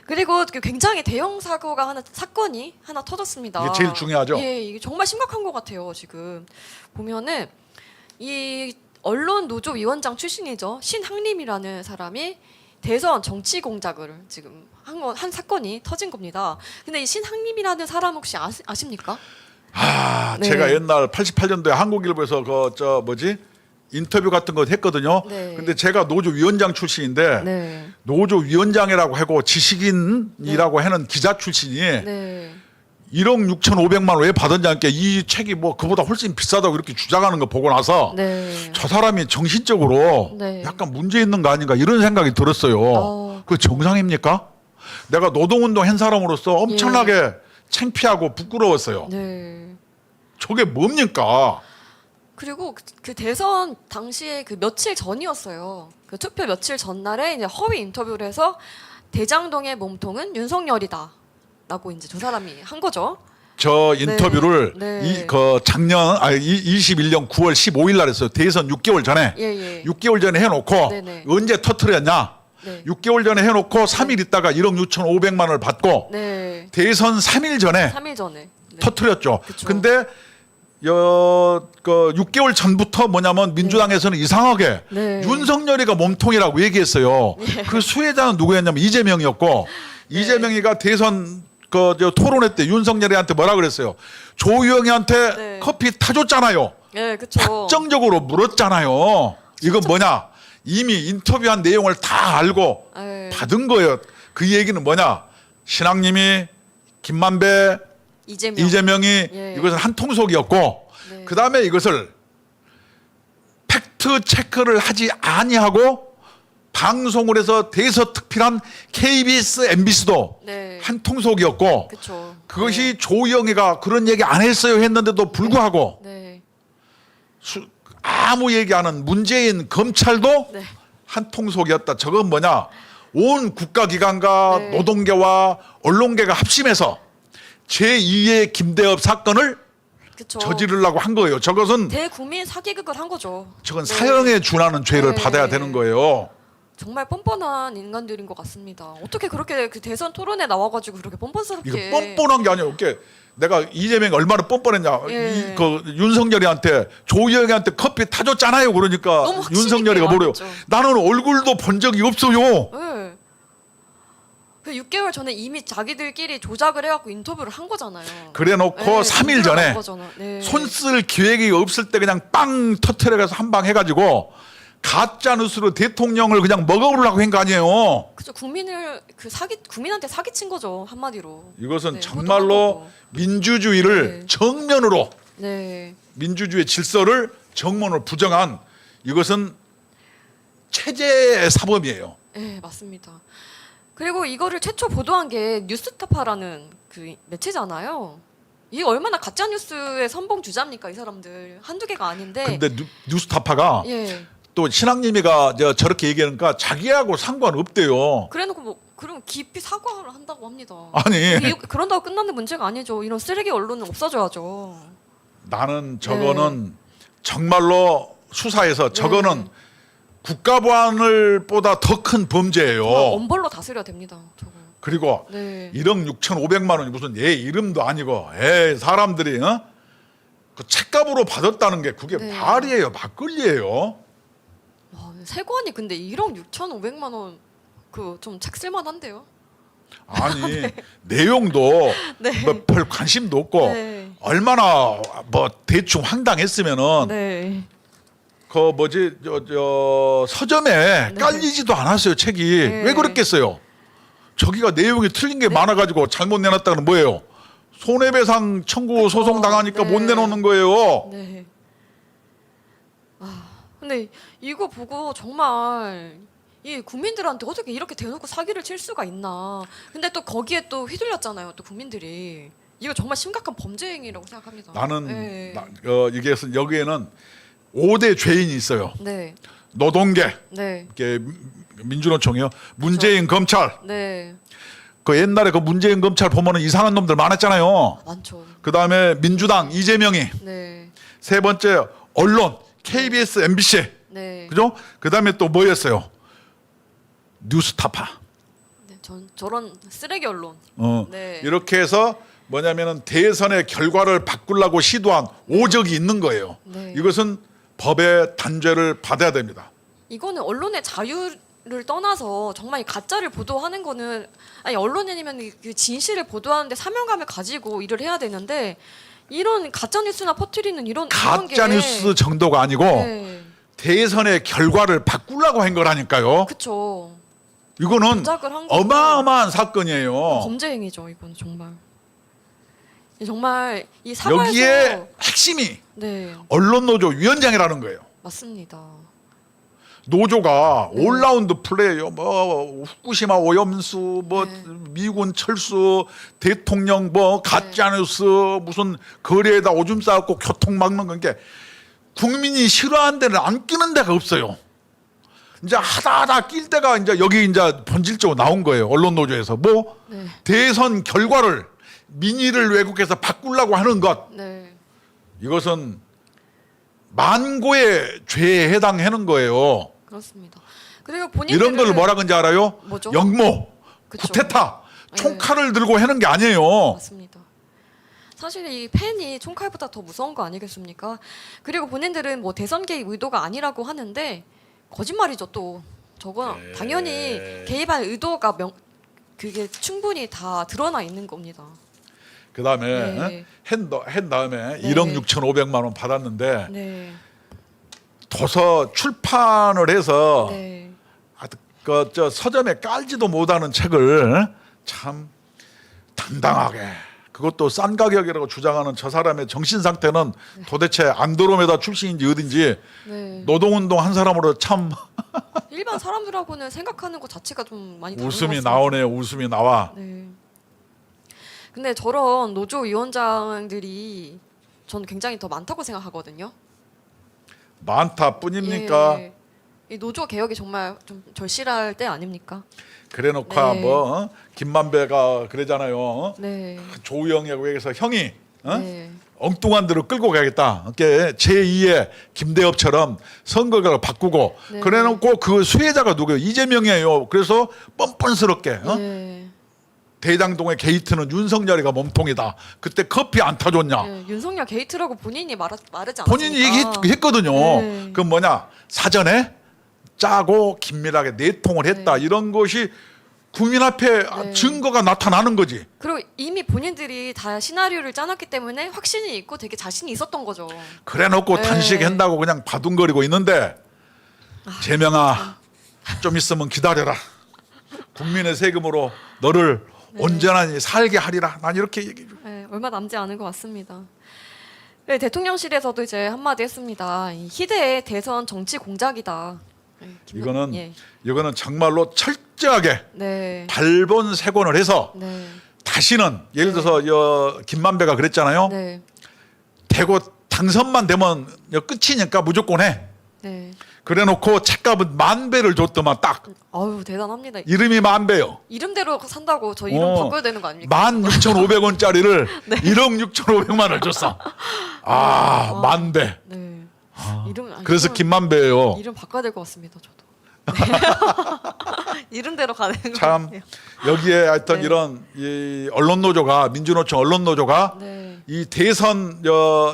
그리고 굉장히 대형 사건이 하나 터졌습니다. 이게 제일 중요하죠. 예, 이게 정말 심각한 것 같아요. 지금 보면은 이 언론 노조 위원장 출신이죠. 신학림이라는 사람이 대선 정치 공작을 지금 한 사건이 터진 겁니다. 근데 이 신학림이라는 사람 혹시 아십니까? 네. 제가 옛날 88년도에 한국일보에서 인터뷰 같은 거 했거든요. 네. 근데 제가 노조 위원장 출신인데 네. 노조 위원장이라고 하고 지식인이라고 하는 기자 출신이 네. 1억 6,500만 원 왜 받았지 않게 이 책이 뭐 그보다 훨씬 비싸다고 이렇게 주장하는 거 보고 나서 네. 저 사람이 정신적으로 네. 약간 문제 있는 거 아닌가 이런 생각이 들었어요. 그 정상입니까? 내가 노동운동 한 사람으로서 엄청나게 창피하고 부끄러웠어요. 네. 저게 뭡니까? 그리고 그 대선 당시에 그 며칠 전이었어요. 그 투표 며칠 전날에 이제 허위 인터뷰를 해서 대장동의 몸통은 윤석열이다라고 이제 저 사람이 한 거죠. 저 인터뷰를 네. 21년 9월 15일 날 했어요. 대선 6개월 전에. 예. 6개월 전에 해놓고 네네. 언제 터트렸냐? 네. 6개월 전에 해놓고 3일 있다가 1억 6,500만 원을 받고 네. 대선 3일 전에 3일 전에. 네. 터트렸죠. 그쵸. 근데 6개월 전부터 뭐냐면 민주당에서는 이상하게 네. 윤석열이가 몸통이라고 얘기했어요. 그 수혜자는 누구였냐면 이재명이었고 이재명이가 대선 토론회 때 윤석열이한테 뭐라 그랬어요? 조희영이한테 네. 커피 타줬잖아요. 예, 그렇죠. 확정적으로 물었잖아요. 이건 뭐냐? 이미 인터뷰한 내용을 다 알고 네. 받은 거예요. 그 얘기는 뭐냐? 신학님이 김만배 이재명이 예. 이것은 한 통속이었고 네. 그 다음에 이것을 팩트 체크를 하지 아니하고 방송을 해서 대서특필한 KBS, MBC도 네. 한 통속이었고 그렇죠. 그것이 조희영이가 그런 얘기 안 했어요 했는데도 불구하고 네. 아무 얘기 안 한 문재인 검찰도 네. 한 통속이었다. 저건 뭐냐? 온 국가기관과 네. 노동계와 언론계가 합심해서 제2의 김대엽 사건을 그쵸. 저지르려고 한 거예요. 저것은 대국민 사기극을 한 거죠. 저건 네. 사형에 준하는 죄를 네. 받아야 되는 거예요. 정말 뻔뻔한 인간들인 것 같습니다. 어떻게 그렇게 그 대선 토론에 나와가지고 그렇게 뻔뻔스럽게 이거 뻔뻔한 게 아니에요. 이렇게 내가 이재명이 얼마나 뻔뻔했냐. 예. 윤석열이한테 조희영이한테 커피 타줬잖아요. 그러니까 너무 확신 윤석열이가 있게 뭐래요? 말했죠. 나는 얼굴도 본 적이 없어요. 네. 그 6개월 전에 이미 자기들끼리 조작을 해갖고 인터뷰를 한 거잖아요. 그래놓고 네, 3일 인터뷰를 전에 한 거잖아. 네. 손 쓸 기획이 없을 때 그냥 빵 터트려서 한 방 해가지고 가짜 뉴스로 대통령을 그냥 먹어보려고 한 거 아니에요. 그죠. 국민한테 사기친 거죠, 한마디로. 이것은 네, 정말로 호도하고. 민주주의를 네. 정면으로 네. 민주주의 질서를 정면으로 부정한 이것은 체제의 사범이에요. 네, 맞습니다. 그리고 이거를 최초 보도한 게 뉴스타파라는 그 매체잖아요. 이게 얼마나 가짜 뉴스의 선봉 주자입니까, 이 사람들. 한두 개가 아닌데. 근데 뉴스타파가 예. 또 신학님이가 저렇게 얘기하니까 자기하고 상관없대요. 그래놓고 뭐 그럼 깊이 사과를 한다고 합니다. 아니 그런다고 끝나는 문제가 아니죠. 이런 쓰레기 언론은 없어져야죠. 나는 저거는 정말로 수사에서 저거는 네. 국가보안을 보다 더 큰 범죄예요. 엄벌로 다스려야 됩니다. 저거. 그리고 네. 1억 6,500만 원이 무슨 얘 이름도 아니고 사람들이 그 책값으로 받았다는 게 그게 네. 말이에요, 막걸리예요. 와, 세관이 근데 1억 6,500만 원 그 좀 책 쓸만한데요. 아니 내용도 네. 뭐 별 관심도 없고 네. 얼마나 뭐 대충 황당했으면은 네. 그 서점에 네. 깔리지도 않았어요, 책이. 네. 왜 그랬겠어요? 저기가 내용이 틀린 게 많아가지고 잘못 내놨다는 뭐예요? 손해배상 청구 소송 당하니까 네. 못 내놓는 거예요. 네. 근데 이거 보고 정말 이 국민들한테 어떻게 이렇게 대놓고 사기를 칠 수가 있나. 근데 또 거기에 또 휘둘렸잖아요. 또 국민들이. 이거 정말 심각한 범죄 행위라고 생각합니다. 나는 네. 이게 여기에는 5대 죄인이 있어요. 네. 노동계, 네. 이게 민주노총이요. 문재인 검찰. 네. 그 옛날에 그 문재인 검찰 보면은 이상한 놈들 많았잖아요. 많죠. 그 다음에 민주당 이재명이. 네. 세 번째 언론 KBS, MBC, 네. 그죠? 그다음에 또 뭐였어요? 뉴스타파. 네, 저런 쓰레기 언론. 네. 이렇게 해서 뭐냐면은 대선의 결과를 바꾸려고 시도한 오적이 있는 거예요. 네. 이것은 법의 단죄를 받아야 됩니다. 이거는 언론의 자유를 떠나서 정말 이 가짜를 보도하는 거는 아니 언론인이면 그 진실을 보도하는데 사명감을 가지고 일을 해야 되는데 이런 가짜 뉴스나 퍼뜨리는 이런 가짜 게 뉴스 정도가 아니고 네. 대선의 결과를 바꾸려고 한 거라니까요. 그쵸. 이거는 조작을 한 거고. 어마어마한 사건이에요. 범죄 행위죠. 이건 정말. 정말 이 사과에서 여기에 핵심이 네 언론노조 위원장이라는 거예요. 맞습니다. 노조가 올라운드 플레이요. 뭐 후쿠시마 오염수, 뭐 네. 미군 철수, 대통령 뭐 가짜뉴스, 무슨 거리에다 오줌 싸갖고 교통 막는 건 게 국민이 싫어하는 데는 안 끼는 데가 없어요. 이제 하다 낄 때가 이제 여기 이제 본질적으로 나온 거예요. 언론 노조에서 뭐 네. 대선 결과를 민의를 왜곡해서 바꾸려고 하는 것, 네. 이것은 만고의 죄에 해당하는 거예요. 그렇습니다. 그리고 본인들은 이런 걸 뭐라 그런지 알아요? 뭐죠? 역모, 그쵸. 쿠데타, 네. 총칼을 들고 하는 게 아니에요. 맞습니다. 사실 이 팬이 총칼보다 더 무서운 거 아니겠습니까? 그리고 본인들은 뭐 대선 개입 의도가 아니라고 하는데 거짓말이죠 또. 저건 네. 당연히 개입한 의도가 그게 충분히 다 드러나 있는 겁니다. 그 다음에 네. 한 다음에 네. 1억 6,500만 원 받았는데 네. 도서 출판을 해서 네. 저 서점에 깔지도 못하는 책을 참 당당하게, 그것도 싼 가격이라고 주장하는 저 사람의 정신 상태는 도대체 안드로메다 출신인지 어딘지 네. 노동운동 한 사람으로 참 일반 사람들하고는 생각하는 것 자체가 좀 많이 다른 것 웃음이 같습니다. 나오네요. 웃음이 나와. 네. 근데 저런 노조 위원장들이 전 굉장히 더 많다고 생각하거든요. 많다 뿐입니까? 예. 이 노조 개혁이 정말 좀 절실할 때 아닙니까? 그래놓고 네. 뭐 김만배가 그러잖아요. 네. 조우영이라고 해서 형이 네. 엉뚱한 데로 끌고 가겠다. 이렇게 제2의 김대엽처럼 선거를 바꾸고 네. 그래놓고 그 수혜자가 누구예요? 이재명이에요. 그래서 뻔뻔스럽게 네. 대장동의 게이트는 윤석열이가 몸통이다. 그때 커피 안 타줬냐? 네. 윤석열 게이트라고 본인이 말하지 않았습니까? 본인이 얘기했거든요. 네. 그럼 뭐냐? 사전에 짜고 긴밀하게 내통을 했다. 네. 이런 것이 국민 앞에 네. 증거가 나타나는 거지. 그리고 이미 본인들이 다 시나리오를 짜놨기 때문에 확신이 있고 되게 자신이 있었던 거죠. 그래놓고 네. 단식한다고 그냥 바둥거리고 있는데 재명아 좀 있으면 기다려라. 국민의 세금으로 너를 온전히 살게 하리라. 난 이렇게 얘기해. 네, 얼마 남지 않은 것 같습니다. 네, 대통령실에서도 이제 한마디 했습니다. 이 희대의 대선 정치 공작이다. 네, 이거는 정말로 철저하게 네. 발본색원을 해서 네. 다시는 예를 들어서 김만배가 그랬잖아요. 네. 대고 당선만 되면 끝이니까 무조건 해. 네. 그래놓고 책값은 10,000배를 줬더만 딱 아유 대단합니다. 이름이 10,000배요. 이름대로 산다고 저 이름 바꿔야 되는 거 아닙니까? 16,500원짜리를 1억 6,500만을 줬어. 아, 10,000배. 네. 이름 그래서 김만배예요. 이름 바꿔야 될 것 같습니다. 저도. 네. 이름대로 가는 거 참 같아요. 여기에 하여튼 네. 이런 이 언론노조가 민주노총 언론노조가 네. 이 대선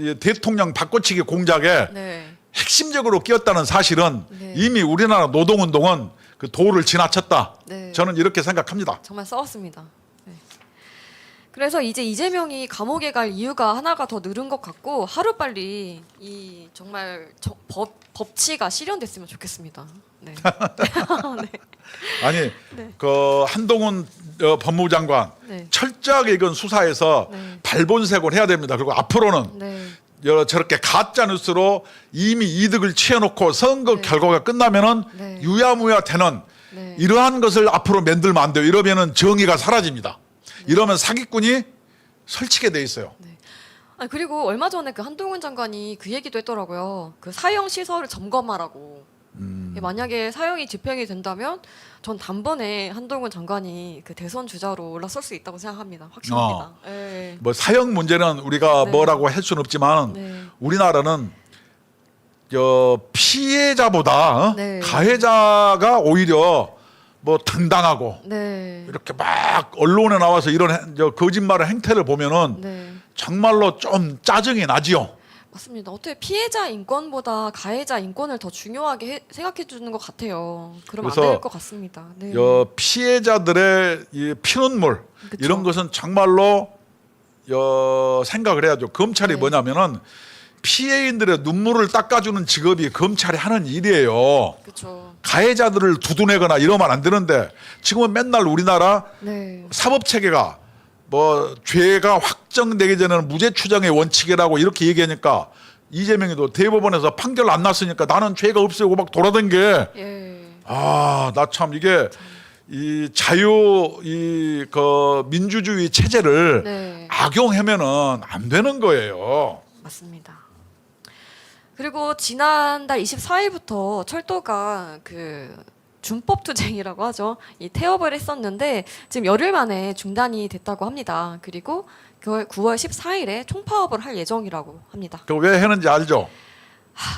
이 대통령 바꿔치기 공작에 네. 핵심적으로 끼었다는 사실은 네. 이미 우리나라 노동운동은 그 도를 지나쳤다. 네. 저는 이렇게 생각합니다. 정말 싸웠습니다. 네. 그래서 이제 이재명이 감옥에 갈 이유가 하나가 더 늘은 것 같고 하루빨리 이 정말 법치가 실현됐으면 좋겠습니다. 네. 네. 아니 네. 그 한동훈 법무장관 네. 철저하게 이건 수사해서 네. 발본색을 해야 됩니다. 그리고 앞으로는 네. 저렇게 가짜 뉴스로 이미 이득을 취해놓고 선거 네. 결과가 끝나면은 네. 유야무야 되는 네. 이러한 것을 앞으로 만들면 안 돼요. 이러면은 정의가 사라집니다. 이러면 사기꾼이 설치게 돼 있어요. 아니, 그리고 얼마 전에 그 한동훈 장관이 그 얘기도 했더라고요. 그 사형 시설을 점검하라고. 만약에 사형이 집행이 된다면 전 단번에 한동훈 장관이 그 대선 주자로 올라설 수 있다고 생각합니다. 확신합니다. 네. 뭐 사형 문제는 우리가 네. 뭐라고 할 수는 없지만 네. 우리나라는 피해자보다 네. 가해자가 오히려 뭐 당당하고 네. 이렇게 막 언론에 나와서 이런 거짓말의 행태를 보면은 네. 정말로 좀 짜증이 나지요. 맞습니다. 어떻게 피해자 인권보다 가해자 인권을 더 중요하게 생각해 주는 것 같아요. 그러면 안 그래서 될 것 같습니다. 네. 피해자들의 이 피눈물 그쵸. 이런 것은 정말로 생각을 해야죠. 검찰이 네. 뭐냐면은 피해인들의 눈물을 닦아주는 직업이 검찰이 하는 일이에요. 그렇죠. 가해자들을 두둔하거나 이러면 안 되는데 지금은 맨날 우리나라 네. 사법 체계가 뭐 죄가 확정되기 전에는 무죄 추정의 원칙이라고 이렇게 얘기하니까 이재명이도 대법원에서 판결 안 났으니까 나는 죄가 없어요 막 돌아다니게. 예. 나 참 이게 이 자유 그 민주주의 체제를 네. 악용하면은 안 되는 거예요. 맞습니다. 그리고 지난달 24일부터 철도가 그 준법투쟁이라고 하죠. 이 태업을 했었는데 지금 열흘 만에 중단이 됐다고 합니다. 그리고 9월 14일에 총파업을 할 예정이라고 합니다. 그 왜 했는지 알죠?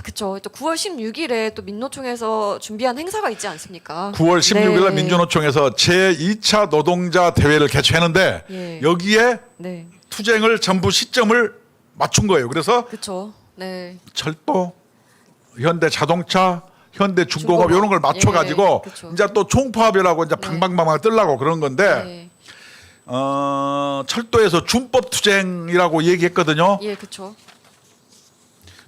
그렇죠. 또 9월 16일에 또 민노총에서 준비한 행사가 있지 않습니까? 9월 16일 날 네. 민주노총에서 제2차 노동자 대회를 개최했는데 예. 여기에 네. 투쟁을 전부 시점을 맞춘 거예요. 그래서 그렇죠. 네. 철도, 현대 자동차, 현대 중공업 중공업. 이런 걸 맞춰 가지고 예, 그쵸. 이제 또 총파업이라고 이제 네. 방방방방 뜨려고 그런 건데 네. 철도에서 준법 투쟁이라고 얘기했거든요. 예, 그렇죠.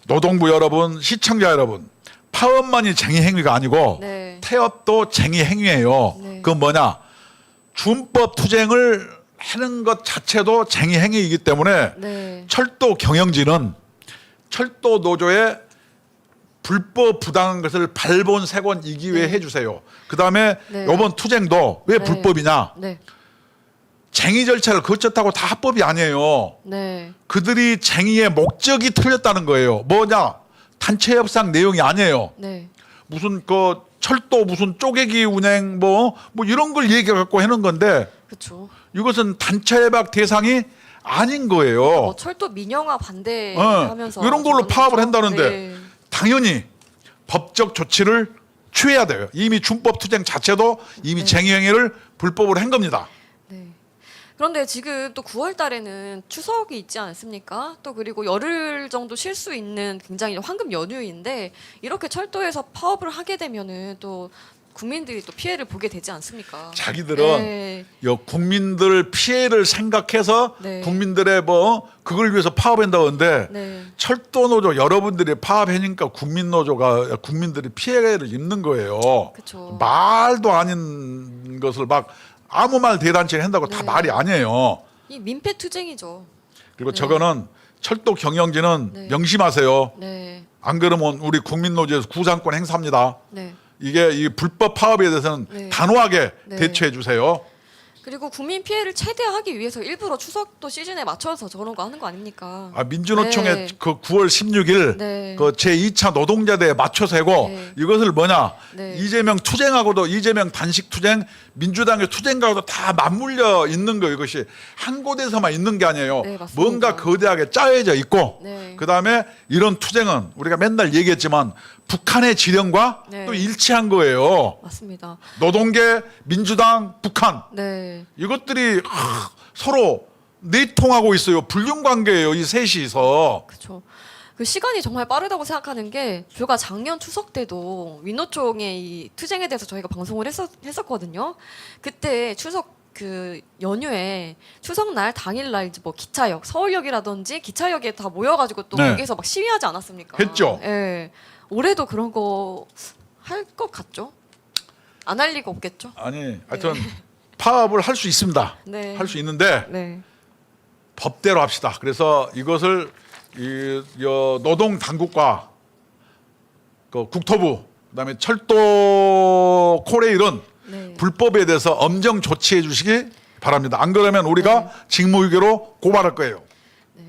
노동부 여러분, 시청자 여러분, 파업만이 쟁의 행위가 아니고 네. 태업도 쟁의 행위예요. 네. 그건 뭐냐? 준법 투쟁을 하는 것 자체도 쟁의 행위이기 때문에 네. 철도 경영진은 철도 노조의 불법 부당한 것을 발본색원 이 기회에 네. 해주세요. 그 다음에 네. 이번 투쟁도 왜 네. 불법이냐? 네. 쟁의 절차를 거쳤다고 다 합법이 아니에요. 네. 그들이 쟁의의 목적이 틀렸다는 거예요. 뭐냐? 단체 협상 내용이 아니에요. 네. 무슨 그 철도 무슨 쪼개기 운행 뭐 이런 걸 얘기해 갖고 하는 건데 그렇죠. 이것은 단체 협약 대상이 아닌 거예요. 뭐 철도 민영화 반대하면서 이런 걸로 저는 파업을 좀- 한다는데 네. 당연히 법적 조치를 취해야 돼요. 이미 준법 투쟁 자체도 이미 네. 쟁의 행위를 불법으로 한 겁니다. 네. 그런데 지금 또 9월 달에는 추석이 있지 않습니까? 또 그리고 열흘 정도 쉴 수 있는 굉장히 황금 연휴인데 이렇게 철도에서 파업을 하게 되면은 또 국민들이 또 피해를 보게 되지 않습니까? 자기들은 네. 국민들 피해를 생각해서 네. 국민들의 뭐 그걸 위해서 파업한다고 하는데 네. 철도 노조 여러분들이 파업하니까 국민 노조가 국민들이 피해를 입는 거예요. 그쵸. 말도 아닌 것을 막 아무 말 대단체 한다고 다 네. 말이 아니에요. 이 민폐 투쟁이죠. 그리고 네. 저거는 철도 경영진은 네. 명심하세요. 네. 안 그러면 우리 국민 노조에서 구상권 행사합니다. 네. 이게 이 불법 파업에 대해서는 네. 단호하게 네. 대처해 주세요. 그리고 국민 피해를 최대화하기 위해서 일부러 추석도 시즌에 맞춰서 저런 거 하는 거 아닙니까? 민주노총의 네. 그 9월 16일 네. 그 제2차 노동자대회 맞춰서 하고 네. 이것을 뭐냐 네. 이재명 투쟁하고도 이재명 단식 투쟁 민주당의 투쟁과도 다 맞물려 있는 거 이것이 한 곳에서만 있는 게 아니에요. 네, 맞습니다. 뭔가 거대하게 짜여져 있고 네. 그다음에 이런 투쟁은 우리가 맨날 얘기했지만 북한의 지령과 네. 또 일치한 거예요. 맞습니다. 노동계, 민주당, 북한 네. 이것들이 서로 내통하고 있어요. 불륜 관계예요. 이 셋이서. 그렇죠. 그 시간이 정말 빠르다고 생각하는 게 저희가 작년 추석 때도 민노총의 이 투쟁에 대해서 저희가 방송을 했었거든요. 그때 추석 그 연휴에 추석날 당일날 이제 뭐 기차역 서울역이라든지 기차역에 다 모여가지고 또 네. 거기서 막 시위하지 않았습니까? 했죠. 예. 올해도 그런 거 할 것 같죠? 안 할 리가 없겠죠? 아니, 하여튼 파업을 할 수 있습니다. 네. 할 수 있는데 네. 법대로 합시다. 그래서 이것을 노동 당국과 그 국토부 그다음에 철도 코레일은 네. 불법에 대해서 엄정 조치해 주시기 바랍니다. 안 그러면 우리가 직무유기로 고발할 거예요. 네.